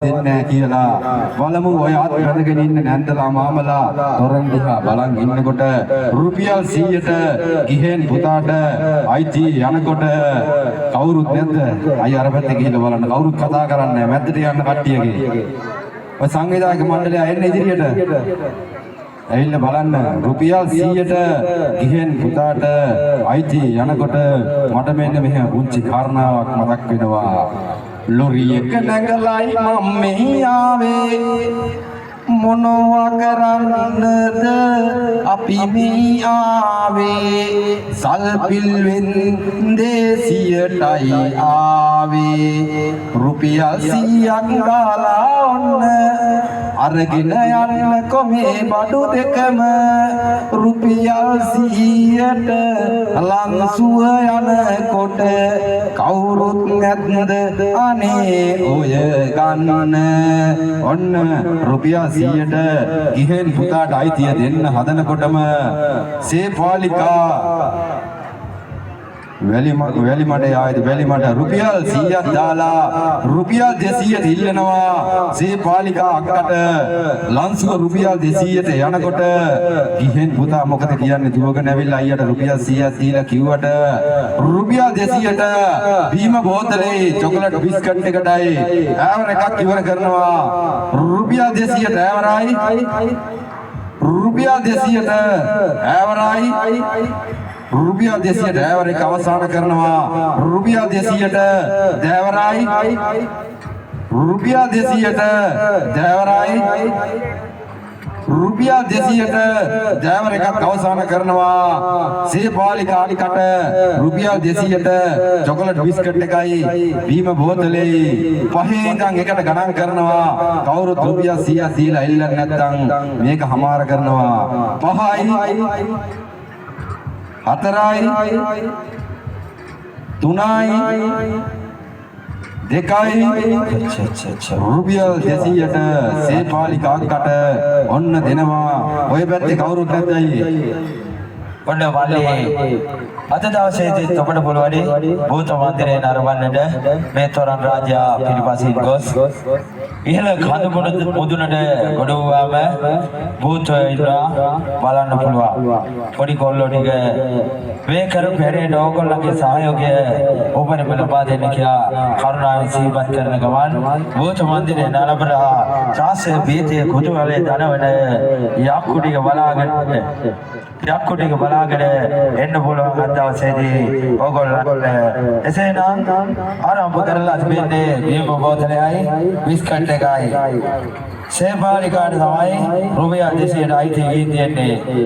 දෙන්නේ කියලා බලමු ඔය අත් වැදගෙන ඉන්න නැන්දලා මාමලා තොරන් දිහා බලන් ඉන්නකොට රුපියල් 100ට ගිහෙන් පුතාට අයිති යනකොට කවුරුත් නැද්ද අය අර පැත්තේ ගිහිල්ලා බලන්න කවුරුත් කතා කරන්නේ නැහැ මැද්දට යන්න කට්ටියගේ ඔය සංවිධායක මණ්ඩලය එන්නේ ඉදිරියට ඇවිල්ලා බලන්න රුපියල් 100ට ගිහෙන් පුතාට අයිති යනකොට මට මෙන්න මෙහෙම පුංචි කාරණාවක් මතක් වෙනවා ලොරියක නැගලයි මම මෙහි ආවේ මොනවා කරන්නද අපි මෙහි ආවේ සල්පිල්වෙන් දේසියටයි ආවේ රුපියල් 100ක් දාලා ඔන්න අරගෙන යන්න කොමේ බඩු දෙකම රුපියල් 100ට ලංසුව යනකොට කවුරුත් නැත්ද අනේ ඔය ගන්න ඔන්න රුපියල් 100ට ගිහෙන් පුතාට අයිතිය දෙන්න හදනකොටම සේපාලිකා වැලි මඩේ ආයද වැලි මඩ රුපියල් 100ක් දාලා රුපියල් 200ට ඉල්ලනවා සේපාලිකා අක්කට ලංසුව රුපියල් 200ට යනකොට ගිහෙන් පුතා මොකද කියන්නේ දුවගෙන ඇවිල්ලා අයියට රුපියල් 100ක් දීලා කිව්වට රුපියල් 200ට බීම බෝතලේ චොකලට් බිස්කට් එකටයි ඈවර එකක් ඉවර කරනවා රුපියල් 200ට ඈවරයි රුපියල් 200ට ඈවරයි රුපියල් 200 ඩ්‍රයිවර් එක අවසන් කරනවා රුපියල් 200ට ඩ්‍රයිවරයි රුපියල් 200ට ඩ්‍රයිවරයි රුපියල් 200ට ඩ්‍රයිවර් එකක් අවසන් කරනවා සේපාලිකා අනිකට රුපියල් 200ට චොකලට් බිස්කට් එකයි බීම බෝතලේ පහේ ඉඳන් එකට ගණන් කරනවා කවුරුත් රුපියල් 100ක් දීලා ඉල්ලන්නේ නැත්නම් මේක හමාර කරනවා 5යි 4යි 3යි 2යි රුපියල් 200ට සේපාලිකා අක්කට ඔන්න දෙනවා ඔය පැත්තේ කවුරුත් නැද්දයි ඔන්න වලේ අද දවසේදී ඔබට පුළුවනි භූත මන්දිරේ නරඹන්නට මේ තොරන් රාජයා පිළිපසින් ගොස් ඉහළ කඳුමුණ මුදුනට ගොඩ වුවාම භූතය ඉන්නවා බලන්න පුළුවන් පොඩි කොල්ලෝ ටික මේ කරු පෙරේට ඕගොල්ලන්ගේ සහයෝගය ඔබට ලබා දෙන්න කියලා කරුණාවෙන් සිහිපත් කරන ගමන් භූත මන්දිරේ නරඹලා ශාස්ත්‍ර බීතිය කුතුහලයේ දනවන යක්කු ටික බලාගෙන එන්න පුළුවන් අද දවසේදී ඕගොල්ලන්ට එසේනම් ආරම්භ කරලා තිබෙන්නේ බීම බෝතලයයි බිස්කට් එකයි සේපාලිකාට තමයි රුපියල් 200ට අයිති තියෙන්නේ